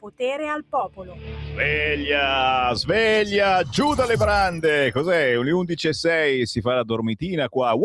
potere al popolo. Sveglia, sveglia, giù dalle brande. Cos'è? Le 11:06, si fa la dormitina qua.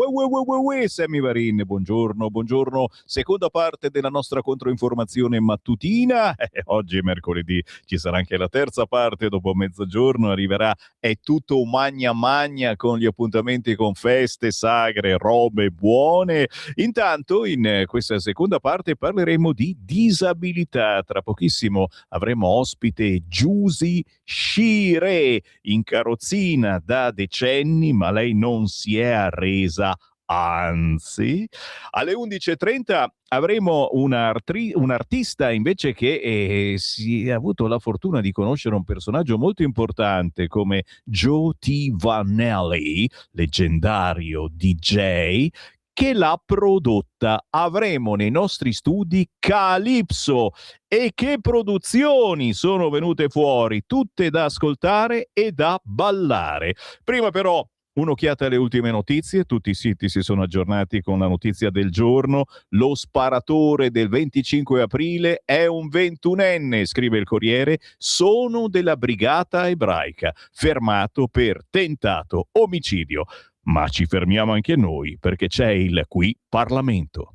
Sammy Varin, buongiorno, buongiorno. Seconda parte della nostra controinformazione mattutina. Oggi è mercoledì, ci sarà anche la terza parte dopo mezzogiorno. Arriverà È tutto un magna magna con gli appuntamenti con feste, sagre, robe buone. Intanto in questa seconda parte parleremo di disabilità. Tra pochissimo avremo ospite Giusy Scire, in carrozzina da decenni, ma lei non si è arresa. Anzi, alle 11:30 avremo un artista invece che si è avuto la fortuna di conoscere un personaggio molto importante come Joe T. Vanelli, leggendario DJ, che l'ha prodotta. Avremo nei nostri studi Calypso. E che produzioni sono venute fuori, tutte da ascoltare e da ballare. Prima però un'occhiata alle ultime notizie. Tutti i siti si sono aggiornati con la notizia del giorno. Lo sparatore del 25 aprile è un 21enne, scrive il Corriere. Sono della brigata ebraica, fermato per tentato omicidio. Ma ci fermiamo anche noi perché c'è il Qui Parlamento.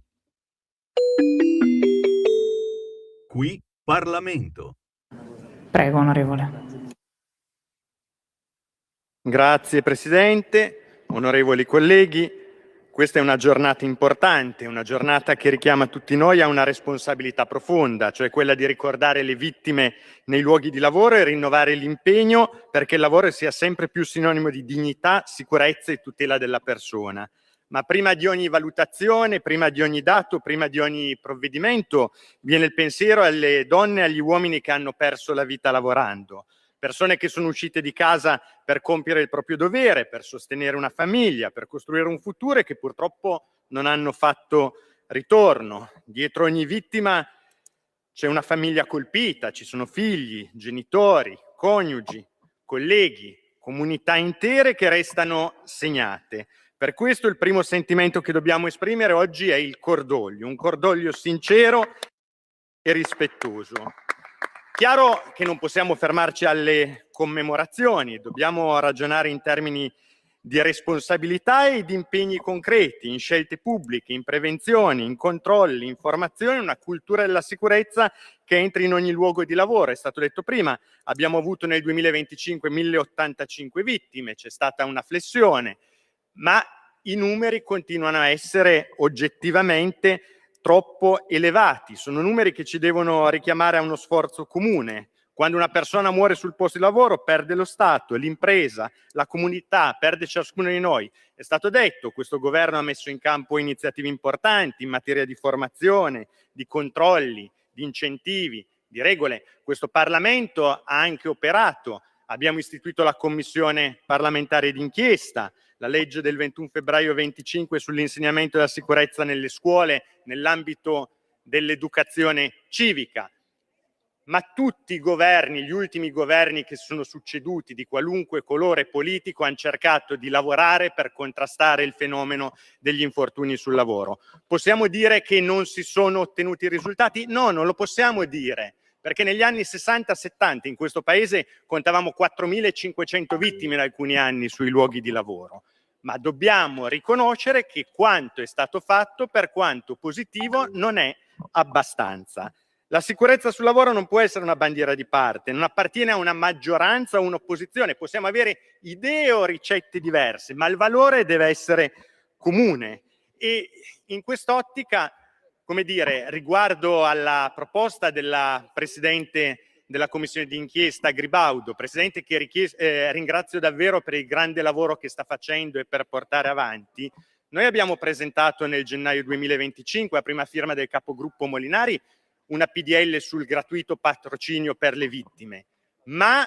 Qui Parlamento. Prego, onorevole. Grazie Presidente, onorevoli colleghi. Questa è una giornata importante, una giornata che richiama tutti noi a una responsabilità profonda, cioè quella di ricordare le vittime nei luoghi di lavoro e rinnovare l'impegno perché il lavoro sia sempre più sinonimo di dignità, sicurezza e tutela della persona. Ma prima di ogni valutazione, prima di ogni dato, prima di ogni provvedimento, viene il pensiero alle donne e agli uomini che hanno perso la vita lavorando. Persone che sono uscite di casa per compiere il proprio dovere, per sostenere una famiglia, per costruire un futuro e che purtroppo non hanno fatto ritorno. Dietro ogni vittima c'è una famiglia colpita, ci sono figli, genitori, coniugi, colleghi, comunità intere che restano segnate. Per questo il primo sentimento che dobbiamo esprimere oggi è il cordoglio, un cordoglio sincero e rispettoso. Chiaro che non possiamo fermarci alle commemorazioni, dobbiamo ragionare in termini di responsabilità e di impegni concreti, in scelte pubbliche, in prevenzioni, in controlli, in formazione, una cultura della sicurezza che entri in ogni luogo di lavoro. È stato detto prima, abbiamo avuto nel 2025 1085 vittime, c'è stata una flessione, ma i numeri continuano a essere oggettivamente troppo elevati. Sono numeri che ci devono richiamare a uno sforzo comune. Quando una persona muore sul posto di lavoro perde lo Stato, l'impresa, la comunità, perde ciascuno di noi. È stato detto, questo governo ha messo in campo iniziative importanti in materia di formazione, di controlli, di incentivi, di regole. Questo Parlamento ha anche operato. Abbiamo istituito la Commissione parlamentare d'inchiesta, la legge del 21 febbraio 25 sull'insegnamento della sicurezza nelle scuole nell'ambito dell'educazione civica. Ma tutti i governi, gli ultimi governi che si sono succeduti di qualunque colore politico hanno cercato di lavorare per contrastare il fenomeno degli infortuni sul lavoro. Possiamo dire che non si sono ottenuti risultati? No, non lo possiamo dire, perché negli anni 60-70 in questo paese contavamo 4.500 vittime in alcuni anni sui luoghi di lavoro. Ma dobbiamo riconoscere che quanto è stato fatto, per quanto positivo, non è abbastanza. La sicurezza sul lavoro non può essere una bandiera di parte, non appartiene a una maggioranza o un'opposizione. Possiamo avere idee o ricette diverse, ma il valore deve essere comune. E in quest'ottica, come dire, riguardo alla proposta della Presidente della Commissione d'inchiesta Gribaudo, Presidente che ringrazio davvero per il grande lavoro che sta facendo e per portare avanti, noi abbiamo presentato nel gennaio 2025, a prima firma del capogruppo Molinari, una PDL sul gratuito patrocinio per le vittime, ma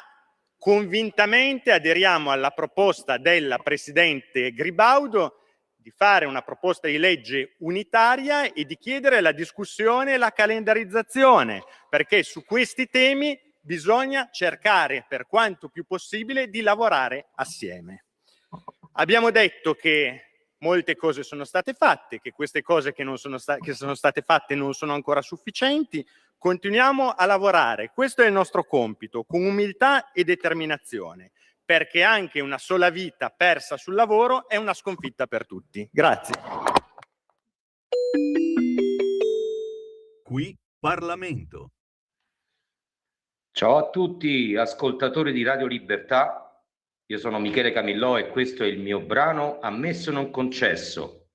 convintamente aderiamo alla proposta della Presidente Gribaudo di fare una proposta di legge unitaria e di chiedere la discussione e la calendarizzazione, perché su questi temi bisogna cercare per quanto più possibile di lavorare assieme. Abbiamo detto che molte cose sono state fatte, che queste cose che sono state fatte non sono ancora sufficienti. Continuiamo a lavorare, questo è il nostro compito, con umiltà e determinazione, perché anche una sola vita persa sul lavoro è una sconfitta per tutti. Grazie. Qui Parlamento. Ciao a tutti, ascoltatori di Radio Libertà. Io sono Michele Camillò e questo è il mio brano Ammesso non concesso,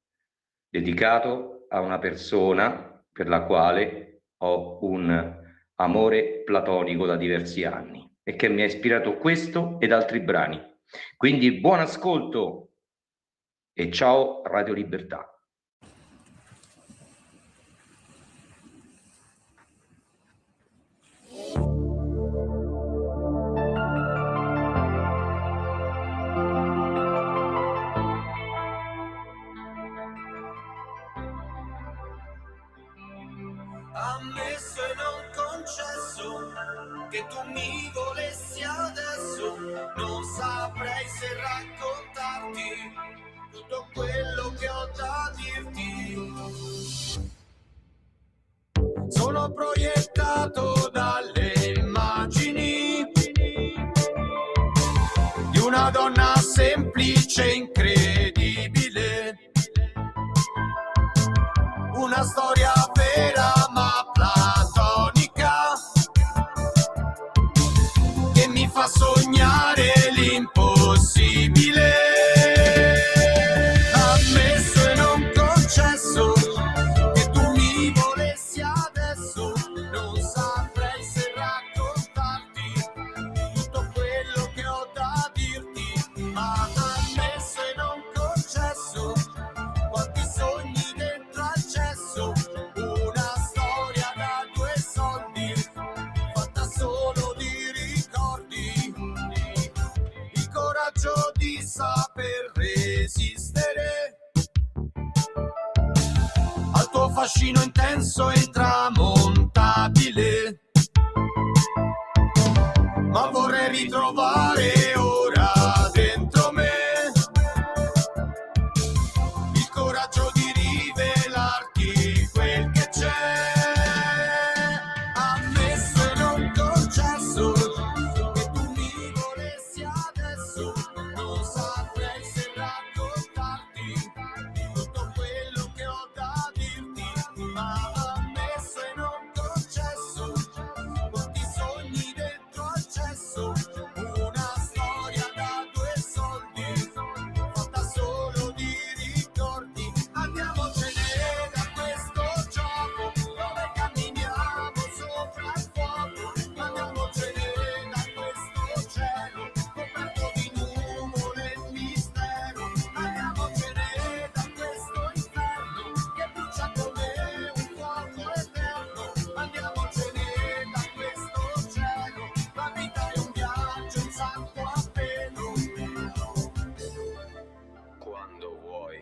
dedicato a una persona per la quale ho un amore platonico da diversi anni e che mi ha ispirato questo ed altri brani. Quindi buon ascolto e ciao Radio Libertà. Ammesso e non concesso che tu mi volessi adesso, non saprei se raccontarti tutto quello che ho da dirti. Sono proiettato dalle immagini di una donna semplice, incredibile, una storia vera ma platonica che mi fa sognare l'impossibile. Ammesso e non concesso che tu mi volessi adesso, non saprei se raccontarti tutto quello che ho da dirti, ma ammesso e non concesso quanti sogni dentro al cesso, una storia da 2 soldi, fatta solo di ricordi, il coraggio di saper resistere al tuo fascino intenso e intramontabile, ma vorrei ritrovare ora dentro me il coraggio di rivelarti quel che c'è. Ammesso e non concesso che tu mi volessi adesso, non saprei se raccontarti tutto quello che ho da dirti, ma ammesso e non concesso quanti sogni dentro al cesso, una storia da 2 soldi, fatta solo di ricordi. Andiamocene da questo gioco dove camminiamo sopra il fuoco, andiamocene da questo cielo coperto di nuvole e mistero, andiamocene da questo inferno che brucia come un fuoco eterno, andiamocene da questo cielo, la vita è un viaggio, un salto a pelo. Quando vuoi,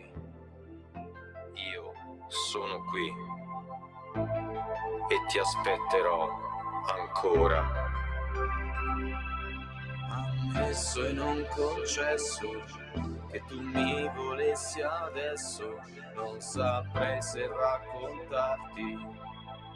io sono qui e ti aspetterò ancora. Ammesso e non concesso che tu mi volessi adesso, non saprei se raccontarti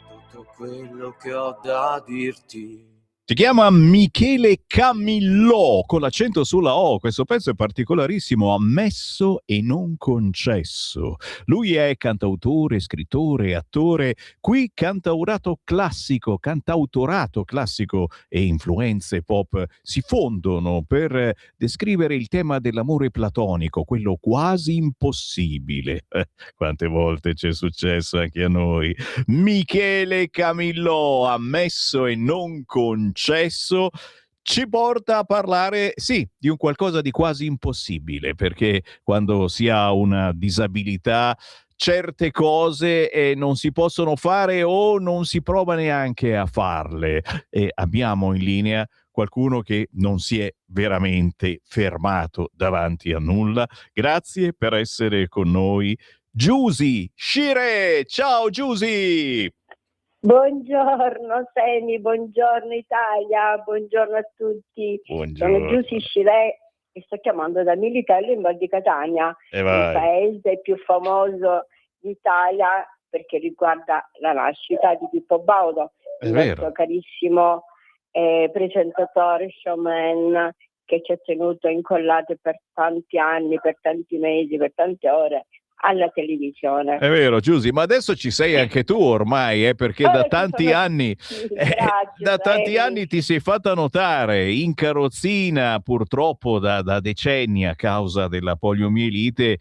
tutto quello che ho da dirti. Si chiama Michele Camillò con l'accento sulla O. Questo pezzo è particolarissimo, ammesso e non concesso. Lui è cantautore, scrittore, attore. Qui cantautorato classico e influenze pop si fondono per descrivere il tema dell'amore platonico, quello quasi impossibile. Quante volte c'è successo anche a noi. Michele Camillò, ammesso e non concesso, ci porta a parlare, sì, di un qualcosa di quasi impossibile, perché quando si ha una disabilità certe cose non si possono fare o non si prova neanche a farle. E abbiamo in linea qualcuno che non si è veramente fermato davanti a nulla. Grazie per essere con noi, Giusy Scire. Ciao Giusy! Buongiorno Semi, buongiorno Italia, buongiorno a tutti. Buongiorno. Sono Giusy Scire e sto chiamando da Militello in Val di Catania, il paese più famoso d'Italia perché riguarda la nascita di Pippo Baudo. È il vero. nostro carissimo presentatore, showman, che ci ha tenuto incollati per tanti anni, per tanti mesi, per tante ore alla televisione. È vero, Giusy, ma adesso ci sei anche tu ormai, perché da Ora ci tanti sono- anni, Sì, grazie, da tanti Sammy. anni ti sei fatta notare in carrozzina, purtroppo da decenni a causa della poliomielite,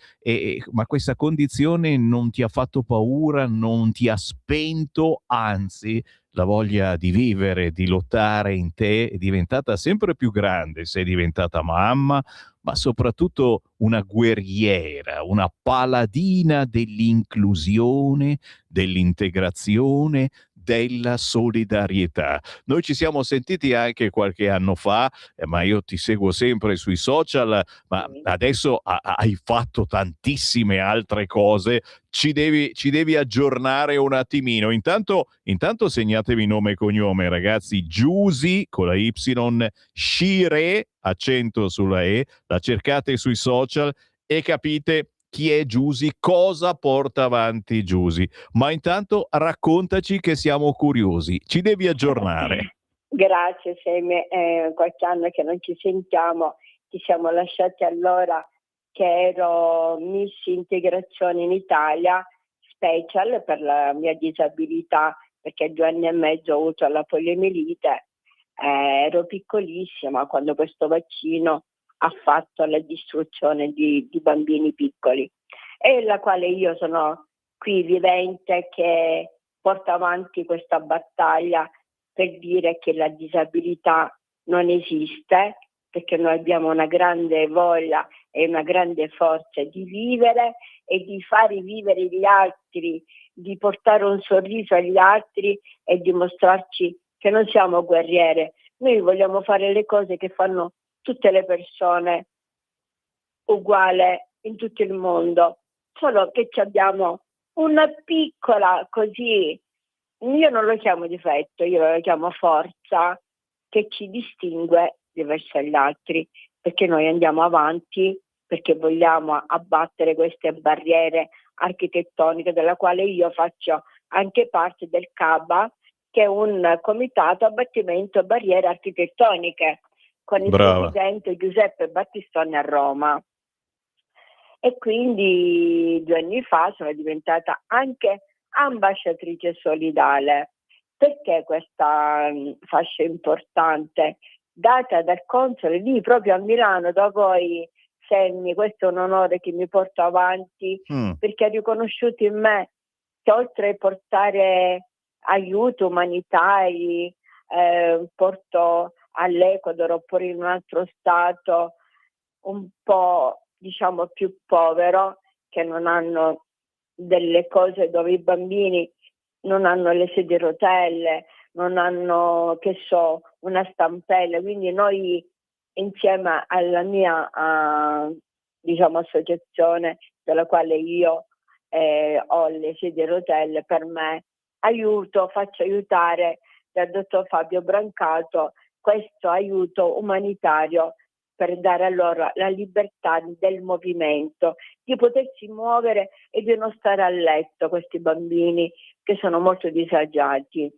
ma questa condizione non ti ha fatto paura, non ti ha spento, anzi la voglia di vivere, di lottare in te è diventata sempre più grande, sei diventata mamma, ma soprattutto una guerriera, una paladina dell'inclusione, dell'integrazione, della solidarietà. Noi ci siamo sentiti anche qualche anno fa, ma io ti seguo sempre sui social, ma adesso hai fatto tantissime altre cose, ci devi aggiornare un attimino. Intanto segnatevi nome e cognome, ragazzi. Giusy con la Y, Shire, accento sulla E, la cercate sui social e capite chi è Giusy, cosa porta avanti Giusy. Ma intanto raccontaci che siamo curiosi, ci devi aggiornare. Grazie, Seme. Qualche anno che non ci sentiamo, ci siamo lasciati allora che ero Miss Integrazione in Italia, special per la mia disabilità, perché 2 anni e mezzo ho avuto la poliomielite. Ero piccolissima quando questo vaccino ha fatto la distruzione di bambini piccoli, e la quale io sono qui vivente che porta avanti questa battaglia per dire che la disabilità non esiste, perché noi abbiamo una grande voglia e una grande forza di vivere e di fare vivere gli altri, di portare un sorriso agli altri e dimostrarci che non siamo guerriere. Noi vogliamo fare le cose che fanno tutte le persone uguale in tutto il mondo, solo che abbiamo una piccola, così, io non lo chiamo difetto, io lo chiamo forza, che ci distingue verso gli altri, perché noi andiamo avanti, perché vogliamo abbattere queste barriere architettoniche, della quale io faccio anche parte del CABA, che è un comitato abbattimento barriere architettoniche, con il presidente Giuseppe Battistoni a Roma. E quindi 2 anni fa sono diventata anche ambasciatrice solidale. Perché questa fascia importante? Data dal console lì proprio a Milano, da voi, Sammy, questo è un onore che mi porto avanti, perché ha riconosciuto in me che oltre a portare aiuto umanitari, porto all'Ecuador oppure in un altro stato un po' diciamo più povero, che non hanno delle cose, dove i bambini non hanno le sedie a rotelle, non hanno, che so, una stampella. Quindi noi, insieme alla mia diciamo associazione, della quale io ho le sedie a rotelle, per me faccio aiutare dal dottor Fabio Brancato questo aiuto umanitario, per dare a loro la libertà del movimento, di potersi muovere e di non stare a letto, questi bambini che sono molto disagiati.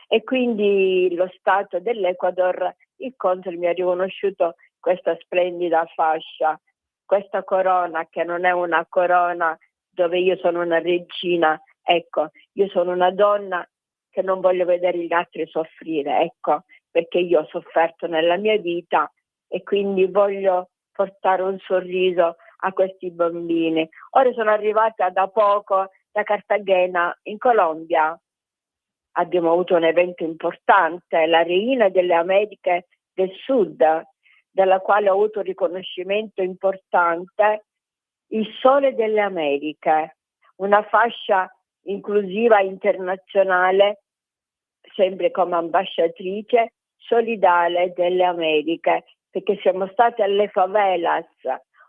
E quindi lo Stato dell'Ecuador, il console mi ha riconosciuto questa splendida fascia, questa corona, che non è una corona dove io sono una regina, ecco, io sono una donna che non voglio vedere gli altri soffrire, ecco, perché io ho sofferto nella mia vita e quindi voglio portare un sorriso a questi bambini. Ora sono arrivata da poco da Cartagena, in Colombia. Abbiamo avuto un evento importante, la Reina delle Americhe del Sud, dalla quale ho avuto un riconoscimento importante, il Sole delle Americhe, una fascia inclusiva internazionale, sempre come ambasciatrice solidale delle Americhe, perché siamo state alle favelas,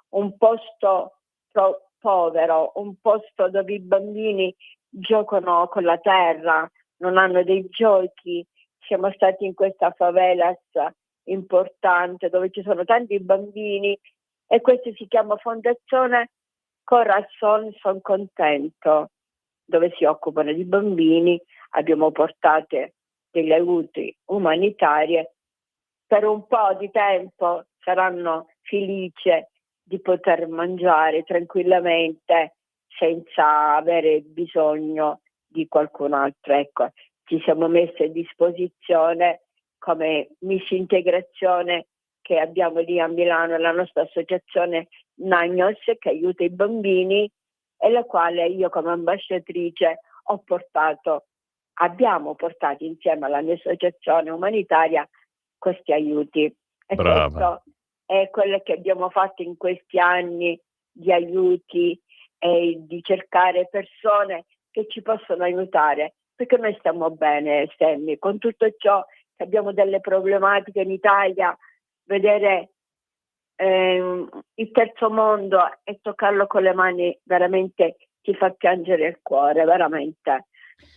un posto povero, un posto dove i bambini giocano con la terra, non hanno dei giochi. Siamo stati in questa favelas importante dove ci sono tanti bambini, e questo si chiama Fondazione Corazon Son Contento, dove si occupano di bambini. Abbiamo portato degli aiuti umanitari, per un po' di tempo saranno felici di poter mangiare tranquillamente senza avere bisogno di qualcun altro. Ecco, ci siamo messi a disposizione come Miss Integrazione che abbiamo lì a Milano, la nostra associazione Nagnos, che aiuta i bambini, e la quale io come ambasciatrice abbiamo portato insieme alla mia associazione umanitaria questi aiuti. E Brava. questo è quello che abbiamo fatto in questi anni di aiuti e di cercare persone che ci possono aiutare, perché noi stiamo bene, Sammy, con tutto ciò che abbiamo delle problematiche in Italia, vedere il terzo mondo e toccarlo con le mani veramente ti fa piangere il cuore, veramente.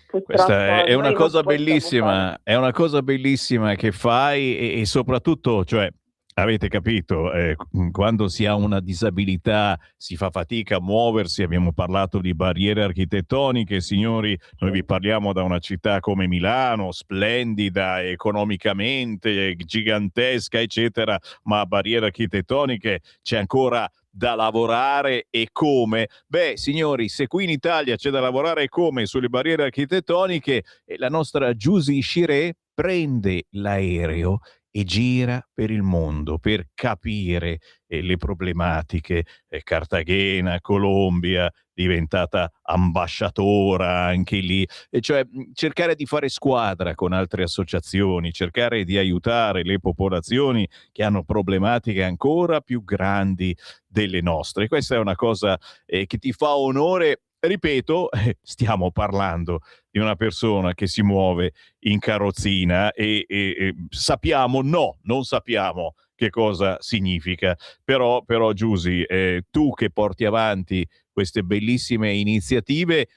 Questa è una noi non cosa possiamo bellissima, è una cosa bellissima che fai e soprattutto, cioè, avete capito, quando si ha una disabilità si fa fatica a muoversi, abbiamo parlato di barriere architettoniche, signori, noi vi parliamo da una città come Milano, splendida economicamente, gigantesca, eccetera, ma barriere architettoniche c'è ancora da lavorare e come? Beh, signori, se qui in Italia c'è da lavorare e come sulle barriere architettoniche, la nostra Giusy Chiré prende l'aereo e gira per il mondo per capire le problematiche. Cartagena, Colombia, diventata ambasciatora anche lì, e cioè cercare di fare squadra con altre associazioni, cercare di aiutare le popolazioni che hanno problematiche ancora più grandi delle nostre. Questa è una cosa che ti fa onore. Ripeto, stiamo parlando di una persona che si muove in carrozzina e sappiamo, no, non sappiamo che cosa significa. Però Giusy, tu che porti avanti queste bellissime iniziative,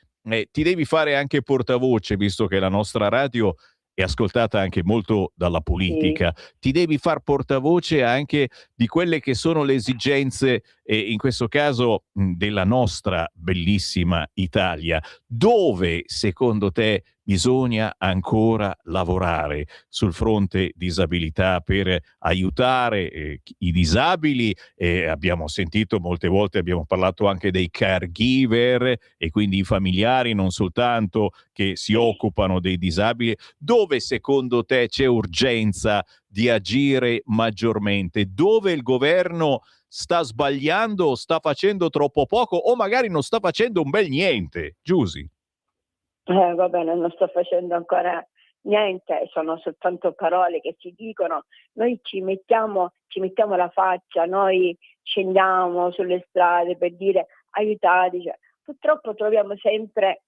ti devi fare anche portavoce, visto che la nostra radio è ascoltata anche molto dalla politica, ti devi far portavoce anche di quelle che sono le esigenze, in questo caso della nostra bellissima Italia. Dove secondo te bisogna ancora lavorare sul fronte disabilità per aiutare i disabili? Abbiamo sentito molte volte, abbiamo parlato anche dei caregiver e quindi i familiari non soltanto che si occupano dei disabili. Dove secondo te c'è urgenza di agire maggiormente? Dove il governo sta sbagliando o sta facendo troppo poco o magari non sta facendo un bel niente? Giusy. Va bene, non sto facendo ancora niente, sono soltanto parole che si dicono. Noi ci mettiamo la faccia, noi scendiamo sulle strade per dire aiutateci. Cioè, purtroppo troviamo sempre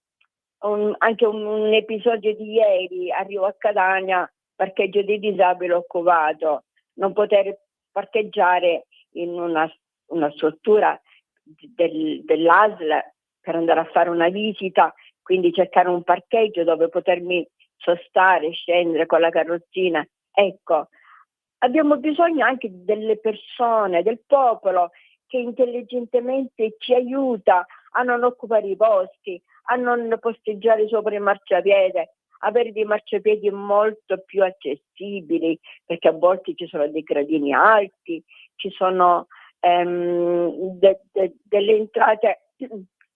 anche un episodio di ieri, arrivo a Catania, parcheggio dei disabili occupato, non poter parcheggiare in una struttura dell'ASL per andare a fare una visita, quindi cercare un parcheggio dove potermi sostare, scendere con la carrozzina. Ecco, abbiamo bisogno anche delle persone, del popolo che intelligentemente ci aiuta a non occupare i posti, a non posteggiare sopra il marciapiede, avere dei marciapiedi molto più accessibili, perché a volte ci sono dei gradini alti, ci sono delle entrate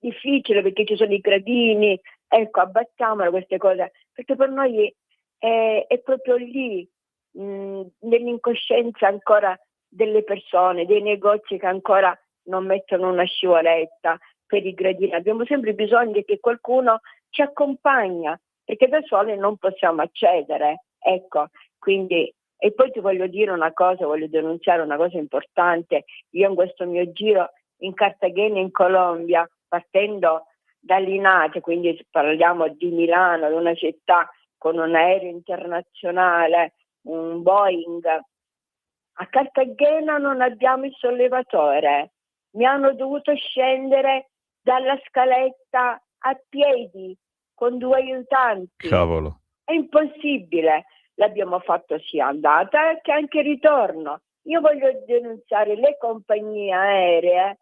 difficili perché ci sono i gradini. Ecco, abbattiamola queste cose, perché per noi è proprio lì, nell'incoscienza ancora delle persone, dei negozi che ancora non mettono una scivoletta per i gradini. Abbiamo sempre bisogno che qualcuno ci accompagna, perché da soli non possiamo accedere. Ecco, quindi, e poi ti voglio dire una cosa, voglio denunciare una cosa importante. Io in questo mio giro in Cartagena, in Colombia, partendo dall'Inate, quindi parliamo di Milano, di una città con un aereo internazionale, un Boeing. A Cartagena non abbiamo il sollevatore, mi hanno dovuto scendere dalla scaletta a piedi con 2 aiutanti. Cavolo. È impossibile, l'abbiamo fatto sia andata che anche ritorno. Io voglio denunciare le compagnie aeree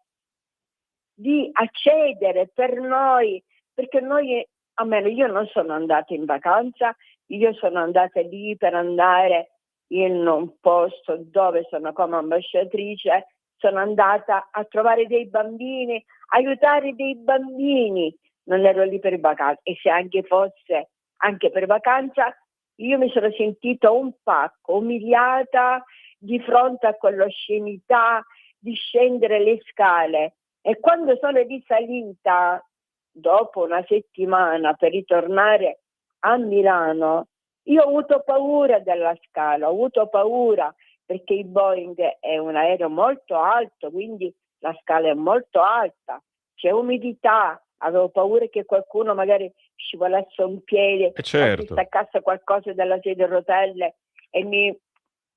di accedere per noi, perché noi, almeno io non sono andata in vacanza, io sono andata lì per andare in un posto dove sono come ambasciatrice, sono andata a trovare dei bambini, aiutare dei bambini, non ero lì per vacanza, e se anche fosse anche per vacanza, io mi sono sentita un pacco, umiliata di fronte a quell'oscenità di scendere le scale. E quando sono risalita dopo una settimana per ritornare a Milano, io ho avuto paura della scala, ho avuto paura perché il Boeing è un aereo molto alto, quindi la scala è molto alta, c'è umidità, avevo paura che qualcuno magari scivolasse un piede o si staccasse qualcosa dalla sedia a rotelle e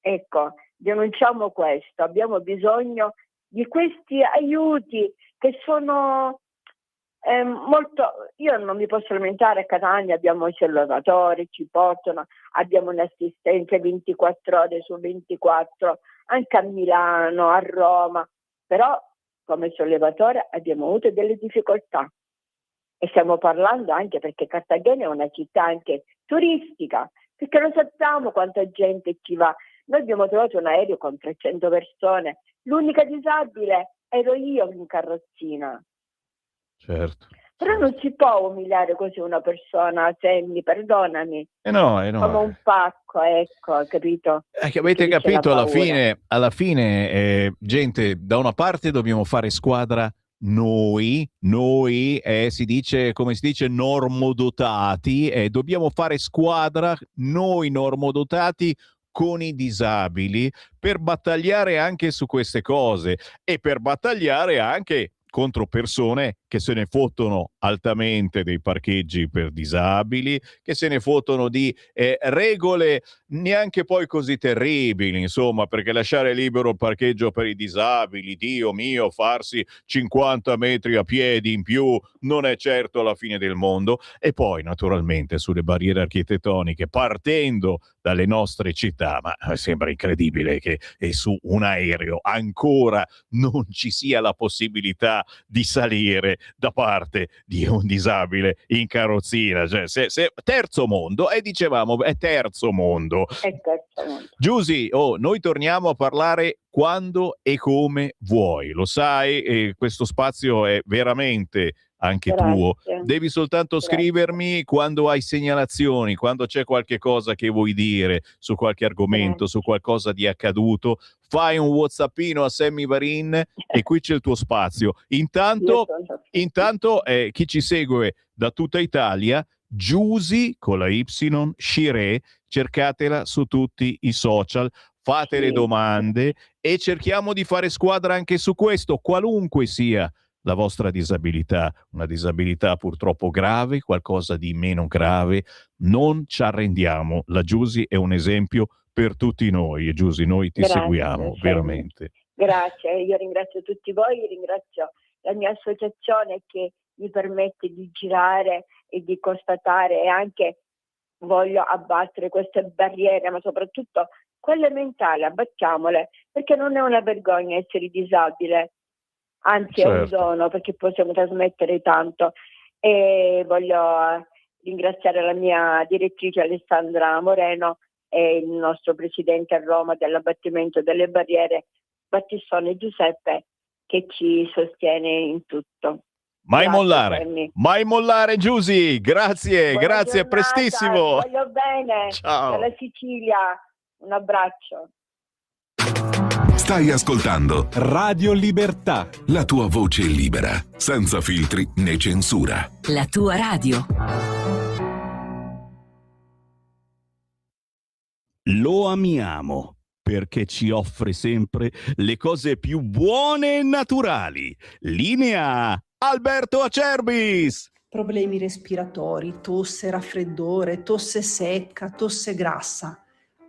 ecco, denunciamo questo, abbiamo bisogno di questi aiuti che sono molto. Io non mi posso lamentare, a Catania abbiamo i sollevatori, ci portano, abbiamo un'assistenza 24 ore su 24, anche a Milano, a Roma, però come sollevatore abbiamo avuto delle difficoltà e stiamo parlando anche perché Cartagena è una città anche turistica, perché lo sappiamo quanta gente ci va. Noi abbiamo trovato un aereo con 300 persone, l'unica disabile ero io in carrozzina. Certo. Però non si può umiliare così una persona, Sammy, perdonami. No. Come un pacco, ecco, capito? Che avete capito alla fine, gente, da una parte dobbiamo fare squadra noi si dice, come si dice, normodotati, dobbiamo fare squadra noi normodotati con i disabili per battagliare anche su queste cose e per battagliare anche contro persone che se ne fottono altamente dei parcheggi per disabili, che se ne fottono di regole neanche poi così terribili, insomma, perché lasciare libero il parcheggio per i disabili, Dio mio, farsi 50 metri a piedi in più non è certo la fine del mondo. E poi naturalmente sulle barriere architettoniche, partendo dalle nostre città, ma sembra incredibile che su un aereo ancora non ci sia la possibilità di salire da parte di un disabile in carrozzina, cioè se terzo mondo, e dicevamo è terzo mondo. Giusy, noi torniamo a parlare quando e come vuoi, lo sai, questo spazio è veramente anche tuo, devi soltanto scrivermi quando hai segnalazioni, quando c'è qualche cosa che vuoi dire su qualche argomento, su qualcosa di accaduto, fai un whatsappino a Sammy Varin e qui c'è il tuo spazio. Intanto chi ci segue da tutta Italia, Giusy con la Y, Shiré, cercatela su tutti i social, fate le domande e cerchiamo di fare squadra anche su questo, qualunque sia la vostra disabilità, una disabilità purtroppo grave, qualcosa di meno grave, non ci arrendiamo. La Giusy è un esempio per tutti noi e Giusy, noi ti seguiamo veramente. Grazie, io ringrazio tutti voi, ringrazio la mia associazione che mi permette di girare e di constatare, e anche voglio abbattere queste barriere, ma soprattutto quelle mentali, abbattiamole, perché non è una vergogna essere disabile. Anzi, è un dono, perché possiamo trasmettere tanto. E voglio ringraziare la mia direttrice Alessandra Moreno e il nostro presidente a Roma dell'abbattimento delle barriere, Battistone Giuseppe, che ci sostiene in tutto. Mai mollare Giusy, grazie, a prestissimo. Voglio bene. Ciao. Dalla Sicilia, un abbraccio. Stai ascoltando Radio Libertà, la tua voce libera, senza filtri né censura. La tua radio. Lo amiamo perché ci offre sempre le cose più buone e naturali. Linea Alberto Acerbis. Problemi respiratori, tosse, raffreddore, tosse secca, tosse grassa.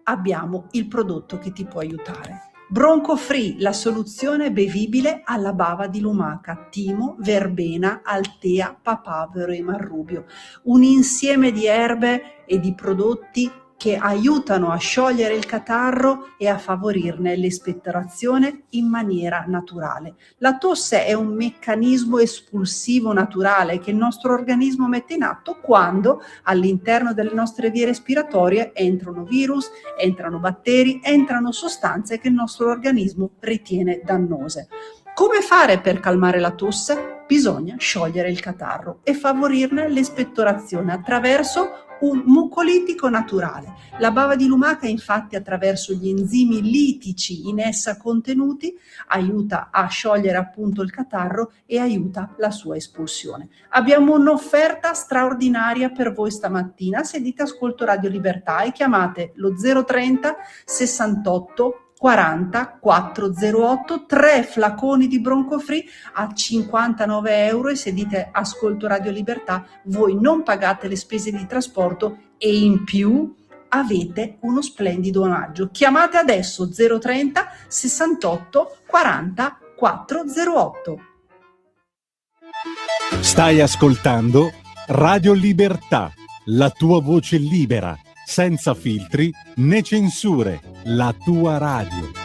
Abbiamo il prodotto che ti può aiutare. Bronco Free, la soluzione bevibile alla bava di lumaca, timo, verbena, altea, papavero e marrubio. Un insieme di erbe e di prodotti che aiutano a sciogliere il catarro e a favorirne l'espettorazione in maniera naturale. La tosse è un meccanismo espulsivo naturale che il nostro organismo mette in atto quando all'interno delle nostre vie respiratorie entrano virus, entrano batteri, entrano sostanze che il nostro organismo ritiene dannose. Come fare per calmare la tosse? Bisogna sciogliere il catarro e favorirne l'espettorazione attraverso un mucolitico naturale. La bava di lumaca, infatti, attraverso gli enzimi litici in essa contenuti, aiuta a sciogliere appunto il catarro e aiuta la sua espulsione. Abbiamo un'offerta straordinaria per voi stamattina. Se dite ascolto Radio Libertà e chiamate lo 030 68 40 408, 3 flaconi di Bronco Free a 59 euro, e se dite ascolto Radio Libertà voi non pagate le spese di trasporto e in più avete uno splendido omaggio. Chiamate adesso 030 68 40 408. Stai ascoltando Radio Libertà, la tua voce libera, senza filtri né censure, la tua radio.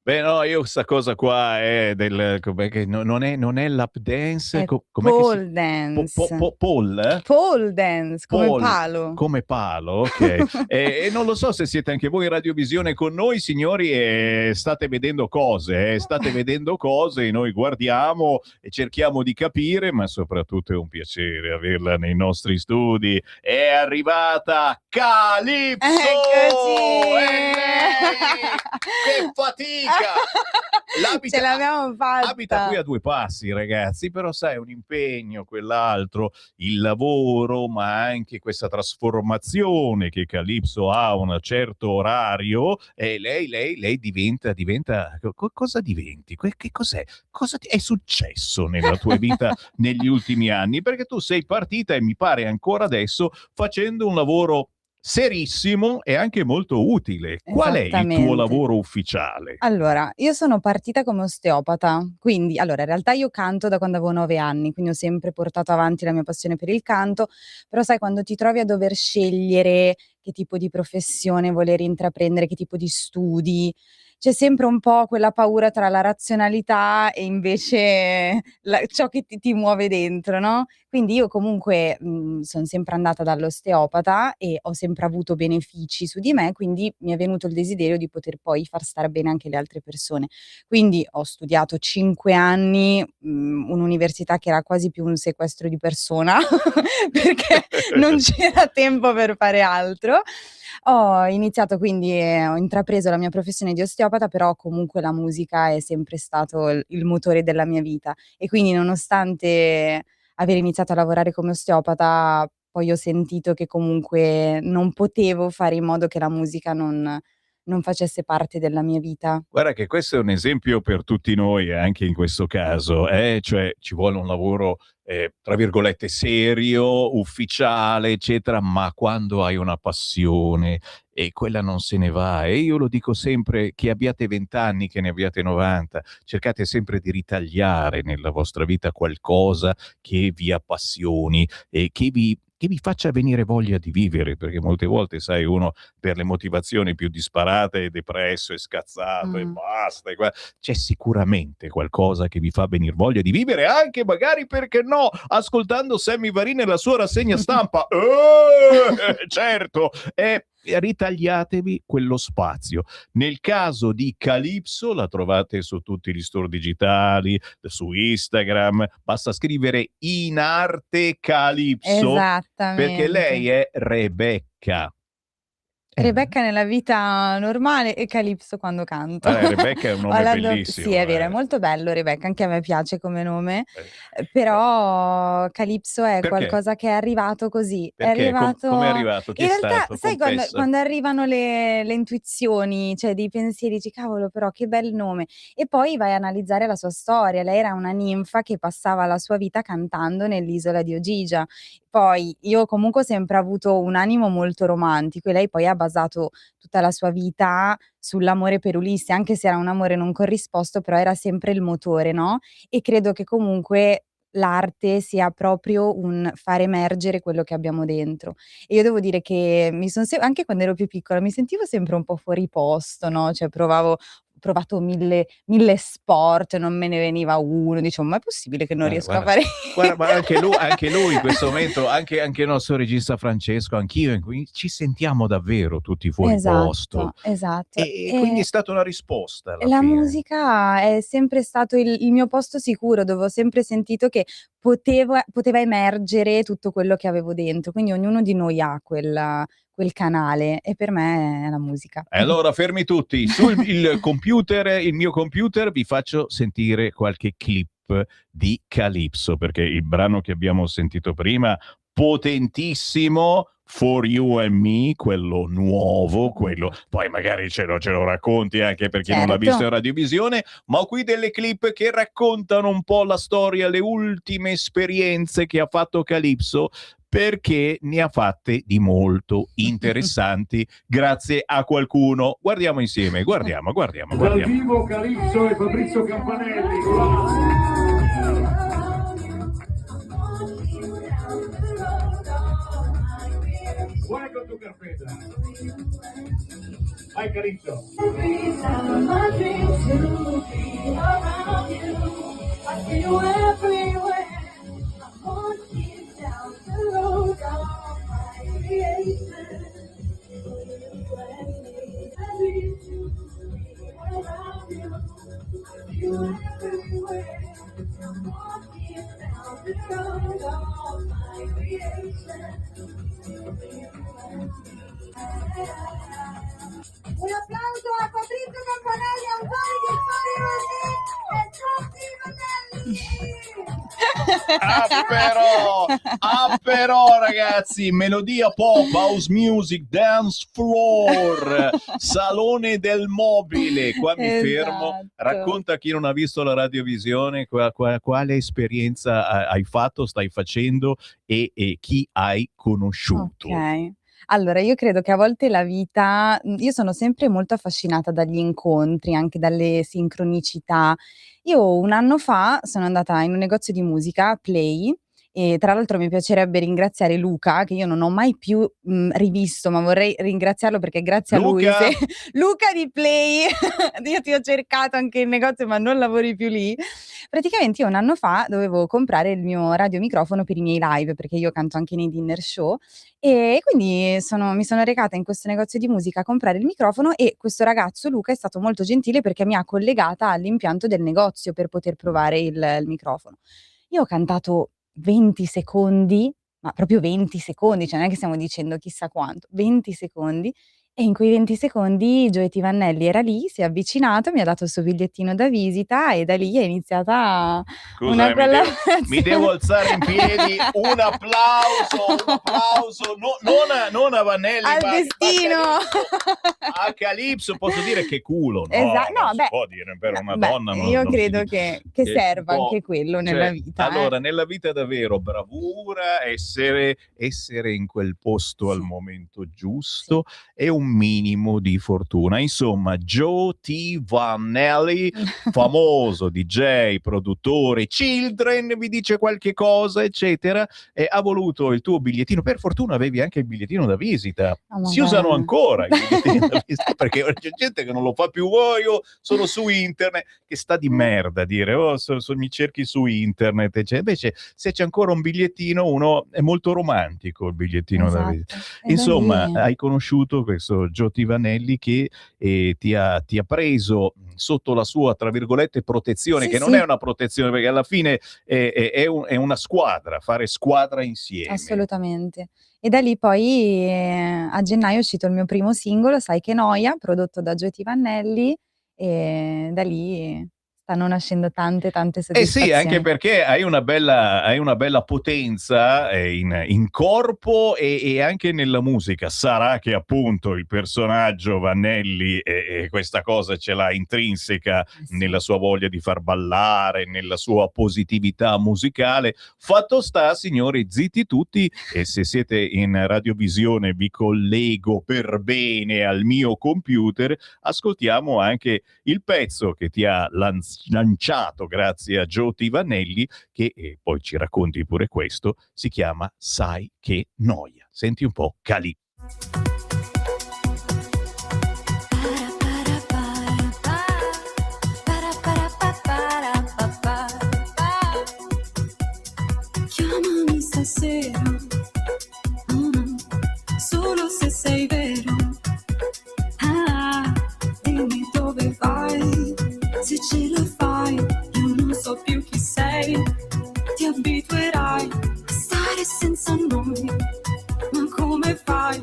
Beh, no, io questa cosa qua è del com'è che non è lap dance, È com'è che pole dance. pole? Pole dance, come Pole, palo. come palo, ok. E non lo so se siete anche voi in radiovisione con noi, signori, e state vedendo cose, e noi guardiamo e cerchiamo di capire, ma soprattutto è un piacere averla nei nostri studi. È arrivata Calypso! Eccoci! È lei! Che fatica! Ce l'abbiamo fatta. Abita qui a 2 passi, ragazzi, però sai, un impegno, quell'altro, il lavoro, ma anche questa trasformazione che Calypso ha a un certo orario, e lei diventa cosa diventi? Che cos'è? Cosa è successo nella tua vita negli ultimi anni? Perché tu sei partita, e mi pare ancora adesso, facendo un lavoro serissimo e anche molto utile. Qual è il tuo Esattamente. lavoro ufficiale? Allora, io sono partita come osteopata, quindi allora in realtà io canto da quando avevo 9 anni, quindi ho sempre portato avanti la mia passione per il canto, però sai quando ti trovi a dover scegliere che tipo di professione voler intraprendere, che tipo di studi, c'è sempre un po' quella paura tra la razionalità e invece ciò che ti muove dentro, no? Quindi io comunque sono sempre andata dall'osteopata e ho sempre avuto benefici su di me, quindi mi è venuto il desiderio di poter poi far stare bene anche le altre persone. Quindi ho studiato 5 anni, un'università che era quasi più un sequestro di persona, perché non c'era tempo per fare altro. Ho iniziato quindi ho intrapreso la mia professione di osteopata, però comunque la musica è sempre stato il motore della mia vita e quindi nonostante aver iniziato a lavorare come osteopata, poi ho sentito che comunque non potevo fare in modo che la musica non facesse parte della mia vita. Guarda che questo è un esempio per tutti noi, anche in questo caso, cioè ci vuole un lavoro, tra virgolette, serio, ufficiale, eccetera, ma quando hai una passione e quella non se ne va. E io lo dico sempre, che abbiate 20 anni, che ne abbiate 90, cercate sempre di ritagliare nella vostra vita qualcosa che vi appassioni e che vi faccia venire voglia di vivere, perché molte volte, sai, uno per le motivazioni più disparate è depresso, è scazzato e basta. C'è sicuramente qualcosa che vi fa venire voglia di vivere, anche magari, perché no, ascoltando Sammy Varin e la sua rassegna stampa. Certo, ritagliatevi quello spazio. Nel caso di Calypso la trovate su tutti gli store digitali, su Instagram, basta scrivere In Arte Calypso, perché lei è Rebecca. Rebecca nella vita normale e Calypso quando canto. Rebecca è un nome bellissimo. Sì, è vero, è molto bello Rebecca, anche a me piace come nome, però Calypso è Perché? qualcosa che è arrivato così. È Perché? arrivato... Come è arrivato? Chi In è realtà, stato? sai Confessa. quando arrivano le intuizioni, cioè dei pensieri, dici cavolo però che bel nome, e poi vai a analizzare la sua storia. Lei era una ninfa che passava la sua vita cantando nell'isola di Ogygia. Poi io comunque ho sempre avuto un animo molto romantico e lei poi ha basato tutta la sua vita sull'amore per Ulisse, anche se era un amore non corrisposto, però era sempre il motore, no? E credo che comunque l'arte sia proprio un far emergere quello che abbiamo dentro. E io devo dire che anche quando ero più piccola mi sentivo sempre un po' fuori posto, no? Cioè ho provato mille sport, non me ne veniva uno, dicevo ma è possibile che non riesco a fare... Guarda, ma anche lui in questo momento, anche il nostro regista Francesco, anch'io, ci sentiamo davvero tutti fuori posto. Esatto. E quindi è stata una risposta alla La fine. musica è sempre stato il mio posto sicuro, dove ho sempre sentito che poteva emergere tutto quello che avevo dentro, quindi ognuno di noi ha quel canale e per me è la musica. Allora fermi tutti, il mio computer vi faccio sentire qualche clip di Calypso, perché il brano che abbiamo sentito prima, potentissimo, For You and Me, quello nuovo, quello poi magari ce lo racconti anche per chi non l'ha visto in radiovisione, ma ho qui delle clip che raccontano un po' la storia, le ultime esperienze che ha fatto Calypso, perché ne ha fatte di molto interessanti grazie a qualcuno. Guardiamo insieme, guardiamo. Dal vivo Calypso e Fabrizio Campanelli. Vuoi con tu carpeta? Vai Calypso. Un applauso a Fabrizio Campanelli, autore di Però ragazzi, melodia pop, house music, dance floor, salone del mobile. Qua mi fermo. Racconta a chi non ha visto la radiovisione quale esperienza hai fatto, stai facendo e chi hai conosciuto. Ok. Allora, io credo che a volte la vita io sono sempre molto affascinata dagli incontri, anche dalle sincronicità. Io 1 anno fa sono andata in un negozio di musica, Play, e tra l'altro mi piacerebbe ringraziare Luca, che io non ho mai più, rivisto, ma vorrei ringraziarlo perché grazie a lui Luca! Luca di Play, io ti ho cercato anche in negozio, ma non lavori più lì. Praticamente io 1 anno fa dovevo comprare il mio radiomicrofono per i miei live, perché io canto anche nei dinner show, e quindi mi sono recata in questo negozio di musica a comprare il microfono e questo ragazzo Luca è stato molto gentile perché mi ha collegata all'impianto del negozio per poter provare il microfono. Io ho cantato 20 secondi, ma proprio 20 secondi, cioè non è che stiamo dicendo chissà quanto, 20 secondi, e in quei 20 secondi Gioetti Vannelli era lì, si è avvicinato, mi ha dato il suo bigliettino da visita e da lì è iniziata Scusa, una mi collaborazione. devo alzare in piedi. Un applauso, non a Vanelli, Al ma destino. a Calypso. Posso dire che culo, no? No, Non si beh, può dire per una beh, donna. io non si credo dice. che serva può- anche quello cioè, nella vita. Allora, nella vita davvero bravura, essere in quel posto al momento giusto e un minimo di fortuna. Insomma, Joe T. Vannelli, famoso DJ, produttore, Children, vi dice qualche cosa, eccetera, e ha voluto il tuo bigliettino. Per fortuna avevi anche il bigliettino da visita. Oh, ma Si usano guarda. ancora i bigliettini da visita perché c'è gente che non lo fa più. Io sono su internet, che sta di merda a dire mi cerchi su internet, cioè, invece se c'è ancora un bigliettino, uno è molto romantico il bigliettino da visita. Esatto. E da Insomma, lì- hai conosciuto questo Gio T. Vannelli che ti ha preso sotto la sua, tra virgolette, protezione, Sì, che non sì. è una protezione, perché alla fine è una squadra, fare squadra insieme. Assolutamente. E da lì poi a gennaio è uscito il mio primo singolo, Sai che noia, prodotto da Gioetti Vannelli, e da lì stanno nascendo tante Eh soddisfazioni. sì, anche perché hai una bella potenza in corpo e anche nella musica. Sarà che appunto il personaggio Vannelli e questa cosa ce l'ha intrinseca nella sua voglia di far ballare, nella sua positività musicale. Fatto sta, signori, zitti tutti, e se siete in radiovisione vi collego per bene al mio computer, ascoltiamo anche il pezzo che ti ha lanciato grazie a Gio T. Vannelli, che poi ci racconti pure questo, si chiama Sai che noia. Senti un po', Cali. Chiamami stasera, solo se sei vero. Dimmi dove vai, se ce la fai, io non so più chi sei. Ti abituerai a stare senza noi, ma come fai?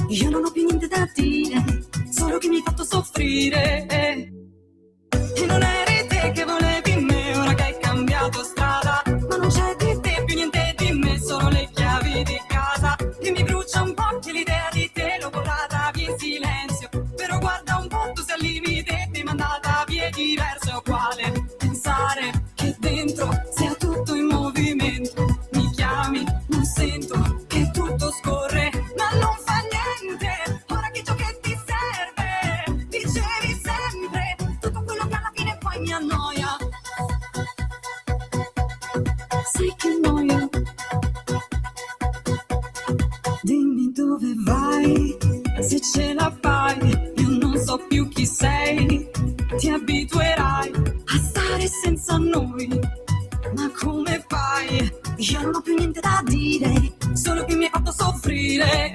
Io non ho più niente da dire, solo che mi hai fatto soffrire. E non eri te che volevi me, ora che hai cambiato strada. Ma non c'è di te più niente di me, solo le chiavi di casa. E mi brucia un po' che l'idea di te l'ho portata via in silenzio. Però guarda un po', tu sei al limite, ti mandata via, è diverso, è uguale. Pensare che dentro sia tutto in movimento. Mi chiami, non sento che tutto scorre, ma non fa niente. Ora che ciò che ti serve, dicevi sempre tutto quello che alla fine poi mi annoia. Sai che noia. Dimmi dove vai, se ce la fai, io non so più chi sei. Ti abituerai a stare senza noi, ma come fai? Io non ho più niente da dire, solo che mi hai fatto soffrire.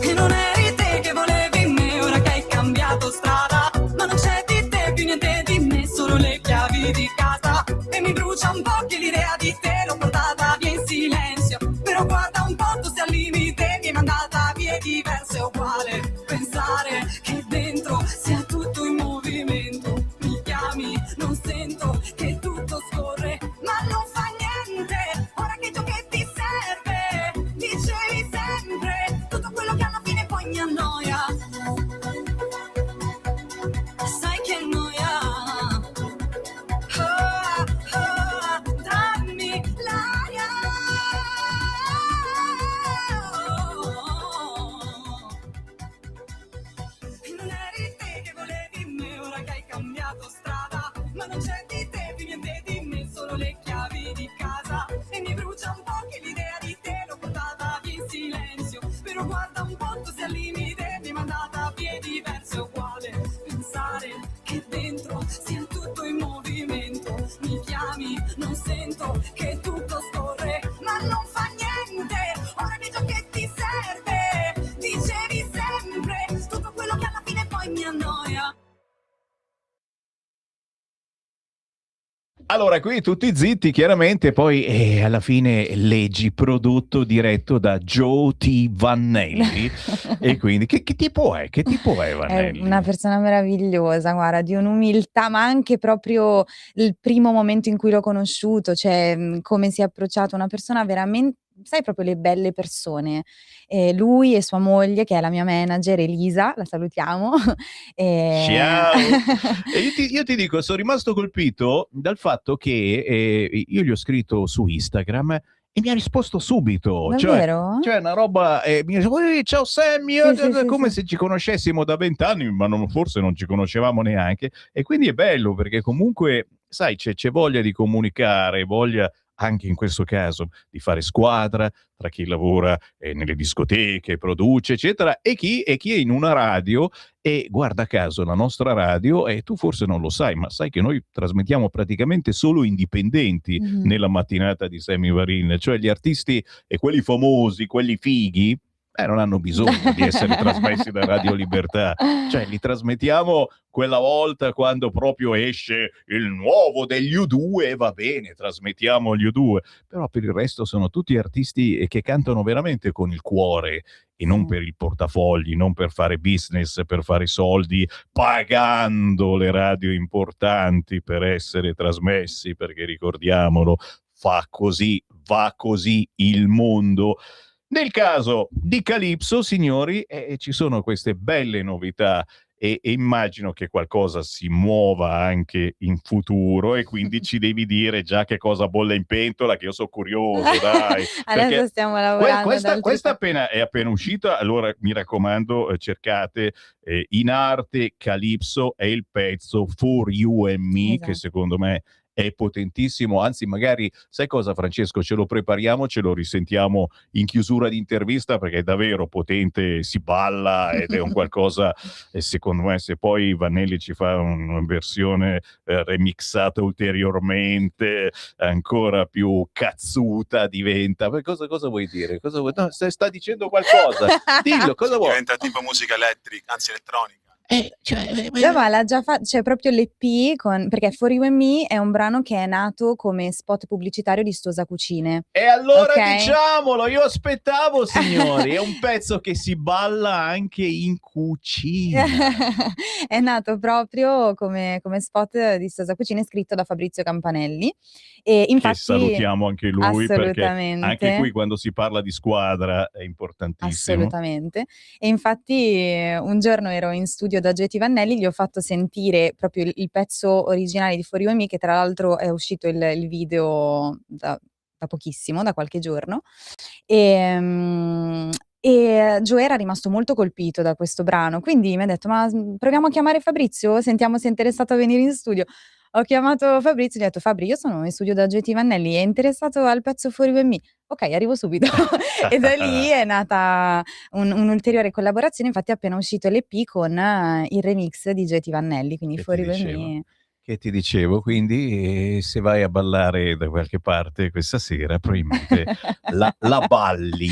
E non eri te che volevi me, ora che hai cambiato strada. Ma non c'è di te più niente di me, solo le chiavi di casa. E mi brucia un po' che l'idea di te l'ho portata via in silenzio. Però guarda un po', tu sei al limite, mi hai mandata via, è diverso, è uguale. Pensare che dentro sia tutto in movimento. Mi chiami, non sento che tutto scorre, ma non fa niente. Ora che ciò che ti serve, dicevi sempre tutto quello che alla fine poi mi annoia. Sai che noia. Dammi Allora, qui tutti zitti, chiaramente, poi alla fine leggi prodotto diretto da Joe T. Vannelli. E quindi, che tipo è? Che tipo è È Vannelli? una persona meravigliosa, guarda, di un'umiltà, ma anche proprio il primo momento in cui l'ho conosciuto, cioè come si è approcciato, una persona veramente, sai, proprio le belle persone. Lui e sua moglie, che è la mia manager, Elisa, la salutiamo. Ciao! E io ti dico, sono rimasto colpito dal fatto che io gli ho scritto su Instagram e mi ha risposto subito. Davvero? Cioè una roba, mi ha detto, "Ui, ciao Sammy", Sì, come sì. se ci conoscessimo da 20 anni, ma forse non ci conoscevamo neanche. E quindi è bello perché comunque, sai, c'è voglia di comunicare, voglia anche in questo caso di fare squadra tra chi lavora nelle discoteche, produce, eccetera, e chi è in una radio. E guarda caso, la nostra radio, e tu forse non lo sai, ma sai che noi trasmettiamo praticamente solo indipendenti nella mattinata di Sammy Varin, cioè gli artisti e quelli famosi, quelli fighi, non hanno bisogno di essere trasmessi da Radio Libertà. Cioè li trasmettiamo quella volta quando proprio esce il nuovo degli U2, va bene, trasmettiamo gli U2, però per il resto sono tutti artisti che cantano veramente con il cuore e non per il portafogli, non per fare business, per fare soldi, pagando le radio importanti per essere trasmessi, perché ricordiamolo, va così il mondo. Nel caso di Calypso, signori, ci sono queste belle novità e immagino che qualcosa si muova anche in futuro e quindi ci devi dire già che cosa bolle in pentola, che io sono curioso, dai. Adesso Perché stiamo lavorando ad altri questa è appena uscita, allora mi raccomando, cercate in arte Calypso, è il pezzo For You and Me, che secondo me è potentissimo, anzi magari sai cosa Francesco, ce lo prepariamo, ce lo risentiamo in chiusura di intervista perché è davvero potente, si balla ed è un qualcosa, e secondo me se poi Vannelli ci fa una versione remixata ulteriormente ancora più cazzuta diventa. Cosa vuoi dire? No, sta dicendo qualcosa, dillo, cosa vuoi? Diventa tipo musica elettrica, anzi elettronica. No, ma l'ha già c'è proprio l'EP perché For You and Me è un brano che è nato come spot pubblicitario di Stosa Cucine. E allora Ok? diciamolo, io aspettavo, signori, è un pezzo che si balla anche in cucina. È nato proprio come spot di Stosa Cucine, scritto da Fabrizio Campanelli. E infatti, che salutiamo anche lui, perché assolutamente. anche qui quando si parla di squadra è importantissimo. Assolutamente. E infatti un giorno ero in studio da Geti Vannelli, gli ho fatto sentire proprio il pezzo originale di For You and Me, che tra l'altro è uscito il video da pochissimo, da qualche giorno. E Joe era rimasto molto colpito da questo brano, quindi mi ha detto: ma proviamo a chiamare Fabrizio, sentiamo se è interessato a venire in studio. Ho chiamato Fabrizio e gli ho detto: Fabri, io sono in studio da Geti Vannelli, è interessato al pezzo For You and Me? Ok, arrivo subito. E da lì è nata un'ulteriore collaborazione, infatti è appena uscito l'EP con il remix di Geti Vannelli, quindi Che For ti You and dicevo? Me. Che ti dicevo, quindi se vai a ballare da qualche parte questa sera, probabilmente la balli.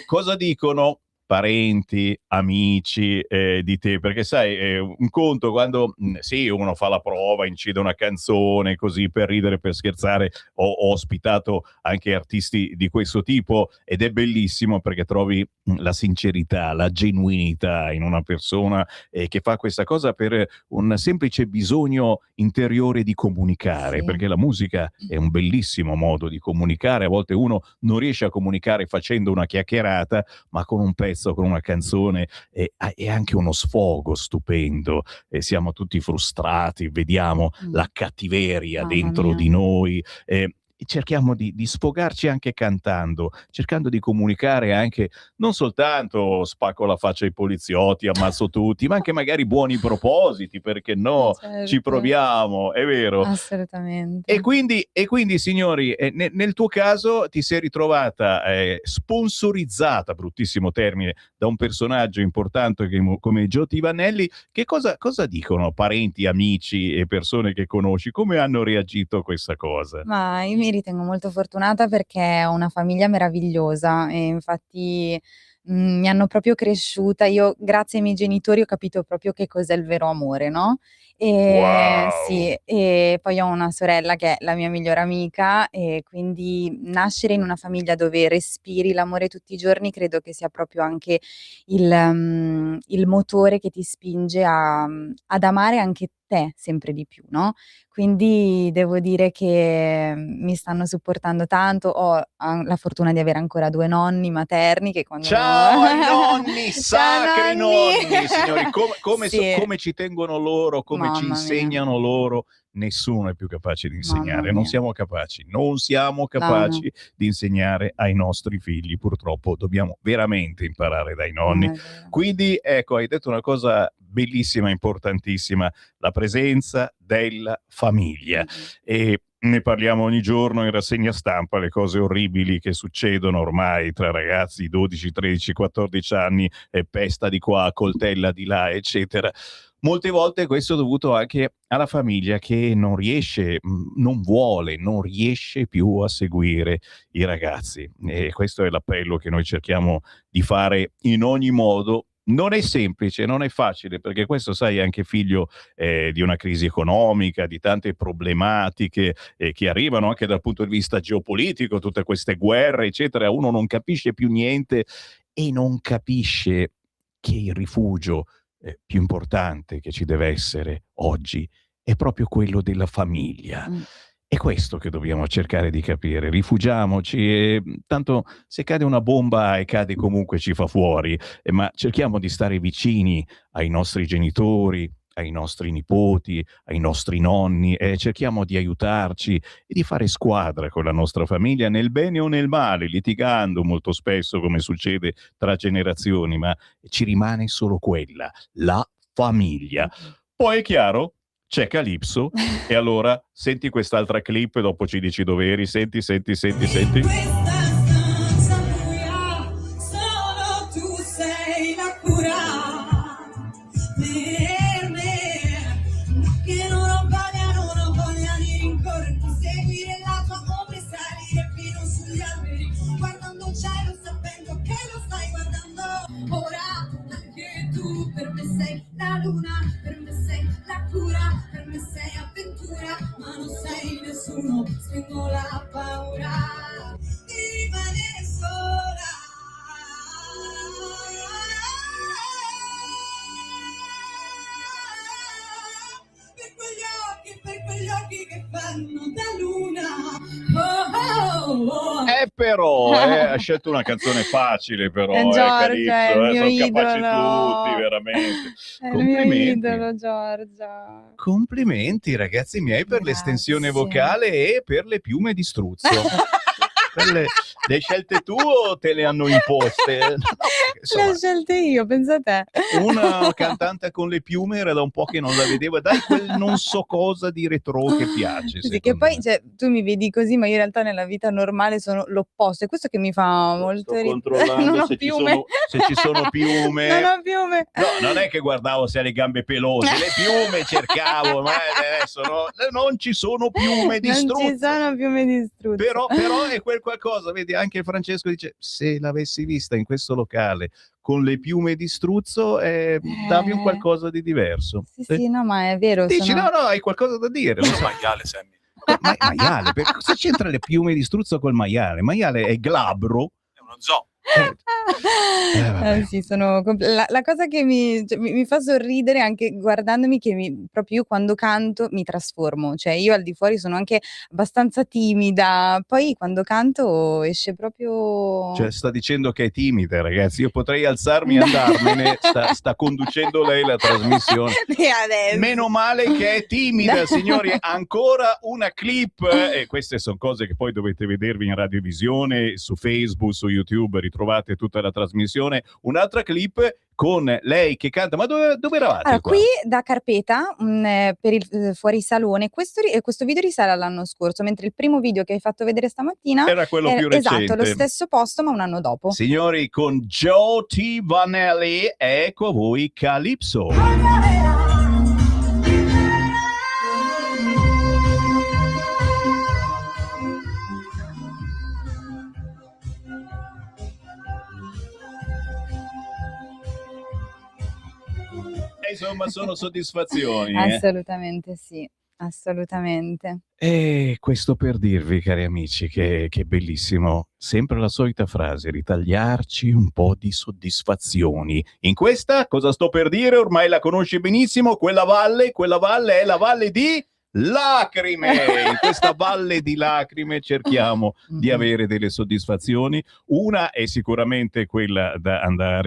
Cosa dicono parenti, amici di te? Perché sai, un conto quando sì, uno fa la prova, incide una canzone così per ridere, per scherzare. Ho ospitato anche artisti di questo tipo ed è bellissimo perché trovi la sincerità, la genuinità in una persona che fa questa cosa per un semplice bisogno interiore di comunicare, Sì. perché la musica è un bellissimo modo di comunicare. A volte uno non riesce a comunicare facendo una chiacchierata, ma con un pezzo, con una canzone è anche uno sfogo stupendo. Siamo tutti frustrati, vediamo la cattiveria Mamma dentro mia. di noi. Cerchiamo di sfogarci anche cantando, cercando di comunicare anche non soltanto spacco la faccia ai poliziotti, ammazzo tutti, ma anche magari buoni propositi, perché no? Certo. Ci proviamo, è vero. Assolutamente. E quindi signori, nel tuo caso ti sei ritrovata sponsorizzata, bruttissimo termine, da un personaggio importante come Joe T. Vannelli. Che cosa dicono parenti, amici e persone che conosci? Come hanno reagito a questa cosa? Ma io mi ritengo molto fortunata perché ho una famiglia meravigliosa e infatti mi hanno proprio cresciuta. Io, grazie ai miei genitori, ho capito proprio che cos'è il vero amore, no? Wow. Sì, e poi ho una sorella che è la mia migliore amica, e quindi nascere in una famiglia dove respiri l'amore tutti i giorni credo che sia proprio anche il motore che ti spinge ad amare anche te sempre di più, no? Quindi devo dire che mi stanno supportando tanto. Ho la fortuna di avere ancora 2 nonni materni che quando Ciao ai nonni, Ciao sacri nonni! nonni, signori, Sì. come ci tengono loro, come ci Mamma mia. insegnano loro. Nessuno è più capace di Mamma insegnare, non mia. siamo capaci No. capaci di insegnare ai nostri figli. Purtroppo dobbiamo veramente imparare dai nonni. È vero. Quindi ecco, hai detto una cosa bellissima, importantissima, la presenza della famiglia. Mh-mh. E ne parliamo ogni giorno in rassegna stampa, le cose orribili che succedono ormai tra ragazzi di 12, 13, 14 anni, pesta di qua, coltella di là, eccetera. Molte volte questo è dovuto anche alla famiglia che non riesce, non vuole, non riesce più a seguire i ragazzi. E questo è l'appello che noi cerchiamo di fare in ogni modo. Non è semplice, non è facile, perché questo, sai, è anche figlio di una crisi economica, di tante problematiche che arrivano anche dal punto di vista geopolitico, tutte queste guerre, eccetera. Uno non capisce più niente e non capisce che il rifugio più importante che ci deve essere oggi è proprio quello della famiglia. È questo che dobbiamo cercare di capire. Rifugiamoci e tanto se cade una bomba e cade comunque ci fa fuori, ma cerchiamo di stare vicini ai nostri genitori, ai nostri nipoti, ai nostri nonni, e cerchiamo di aiutarci e di fare squadra con la nostra famiglia nel bene o nel male, litigando molto spesso come succede tra generazioni, ma ci rimane solo quella, la famiglia. Poi è chiaro, c'è Calypso e allora senti quest'altra clip e dopo ci dici dove eri. Senti. Solo tu sei la cura per me, che non ho voglia di rincorrerti, seguire la tua ombra e salire fino sugli alberi, guardando il cielo sapendo che lo stai guardando. Ora anche tu per me sei la luna, per me sei la cura, per me sei avventura, ma non sei nessuno, spengo la paura di rimanere sola. Per quegli occhi che fanno da luna. Però ha scelto una canzone facile, però Giorgia Calypso, è il mio sono capaci idolo. tutti, veramente. È il mio idolo, Giorgia. Complimenti ragazzi miei per l'estensione vocale e per le piume di struzzo. Le scelte tu o te le hanno imposte? No, Le ho scelte io, pensa a te. una cantante con le piume era da un po' che non la vedevo, dai quel non so cosa di retro che piace. Sì, che poi cioè, tu mi vedi così, ma io in realtà nella vita normale sono l'opposto. È questo che mi fa molto Controllando Non ho se piume. ci sono piume. Non ho piume. No, non è che guardavo se ha le gambe pelose, le piume cercavo, ma adesso non ci sono piume di struzzo. Non ci sono piume di struzzo. Però è quel qualcosa, vedi, anche Francesco dice, se l'avessi vista in questo locale con le piume di struzzo, davi un qualcosa di diverso. Sì, no, ma è vero. Dici, sono... no, hai qualcosa da dire. Lo so. Maiale, Sammy. Maiale, cosa c'entra le piume di struzzo col maiale? Maiale è glabro. È uno zoo. Sì, la cosa che mi fa sorridere anche guardandomi che proprio io quando canto mi trasformo, cioè io al di fuori sono anche abbastanza timida, poi quando canto esce proprio... Cioè sta dicendo che è timida, ragazzi, io potrei alzarmi e andarmene, sta conducendo lei la trasmissione. Meno male che è timida, signori. Ancora una clip, e queste sono cose che poi dovete vedervi in radiovisione, su Facebook, su YouTube, trovate tutta la trasmissione. Un'altra clip con lei che canta, ma dove eravate? Allora, qua? qui da Carpeta per il fuorisalone, questo video risale all'anno scorso, mentre il primo video che hai fatto vedere stamattina Era quello più recente. Esatto, lo stesso posto ma un anno dopo. Signori, con Joe T. Vanelli, ecco a voi Calypso. ma sono soddisfazioni. Assolutamente sì, assolutamente. E questo per dirvi, cari amici, che bellissimo, sempre la solita frase, ritagliarci un po' di soddisfazioni. In questa, cosa sto per dire, ormai la conosci benissimo, quella valle è la valle di lacrime. In questa valle di lacrime cerchiamo di avere delle soddisfazioni. Una è sicuramente quella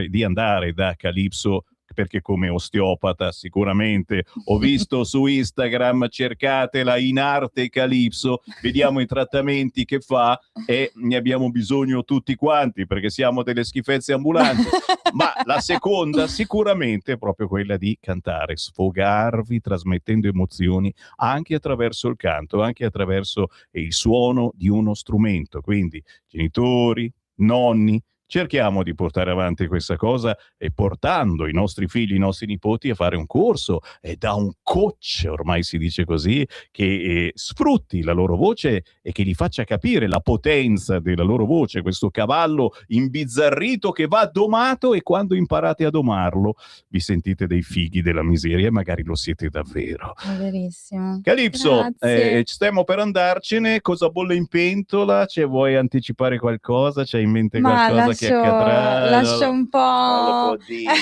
di andare da Calypso, perché come osteopata sicuramente ho visto su Instagram, cercatela in arte Calypso, vediamo i trattamenti che fa e ne abbiamo bisogno tutti quanti perché siamo delle schifezze ambulanti. Ma la seconda sicuramente è proprio quella di cantare, sfogarvi trasmettendo emozioni anche attraverso il canto, anche attraverso il suono di uno strumento. Quindi genitori, nonni, cerchiamo di portare avanti questa cosa e portando i nostri figli, i nostri nipoti a fare un corso da un coach, ormai si dice così, che sfrutti la loro voce e che gli faccia capire la potenza della loro voce, questo cavallo imbizzarrito che va domato e quando imparate a domarlo vi sentite dei fighi della miseria e magari lo siete davvero. È verissimo. Calypso, Grazie. stiamo per andarcene, cosa bolle in pentola? Vuoi anticipare qualcosa? C'hai in mente qualcosa che accadrà? Lascio un po'. Non lo può dire,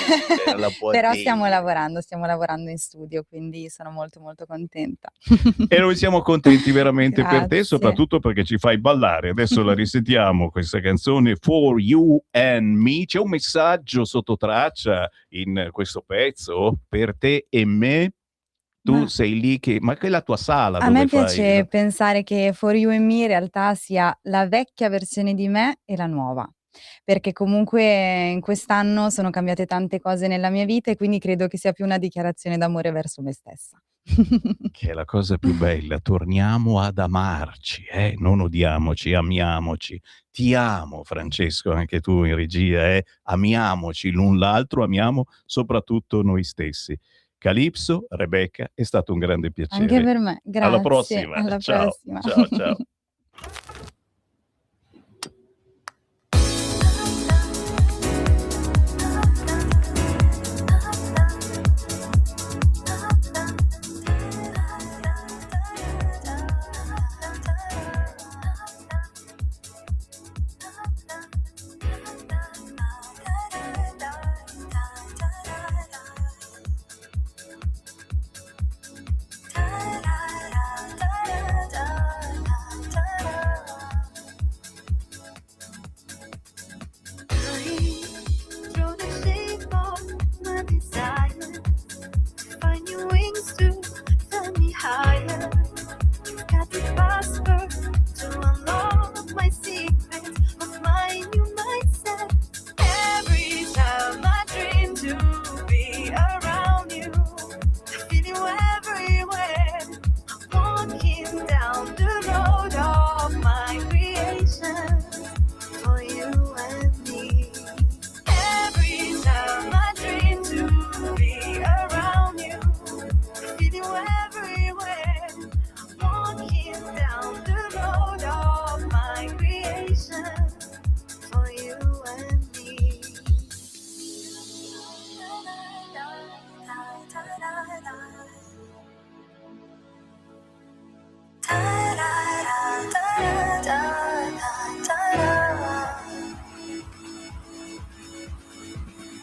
non lo può Però dire. stiamo lavorando in studio, quindi sono molto molto contenta. E noi siamo contenti veramente per te, Grazie. soprattutto perché ci fai ballare. Adesso la risentiamo, questa canzone For You and Me. C'è un messaggio sotto traccia in questo pezzo per te e me. Tu Ma- sei lì ma che è la tua sala A dove me fai? piace pensare che For You and Me in realtà sia la vecchia versione di me e la nuova, perché comunque in quest'anno sono cambiate tante cose nella mia vita e quindi credo che sia più una dichiarazione d'amore verso me stessa. Che è la cosa più bella, torniamo ad amarci, non odiamoci, amiamoci. Ti amo, Francesco, anche tu in regia, amiamoci l'un l'altro, amiamo soprattutto noi stessi. Calypso, Rebecca, è stato un grande piacere. Anche per me, grazie. Alla prossima. Alla Ciao, prossima. ciao, ciao. Through the shape of my desire, find your wings to fly me higher. Got the password to unlock my secret of my new mindset. Every time I dream to be around you, I feel you everywhere. Walking down the road of my creation for you and me. Every time I dream to be around you, I feel you everywhere. Walking down the road of my creation for you and me.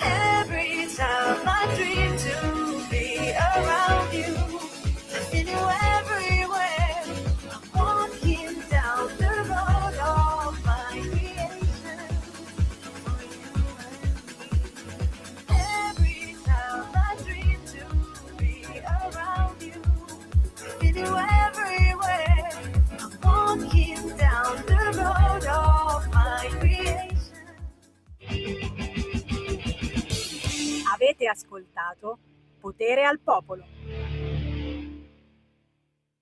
Every time I dream to be around you, I feel you everywhere. Walking down the road of my creation for you and me. Every time I dream to be around you, I feel you everywhere. Walking down the road of my creation. Avete ascoltato Potere al Popolo.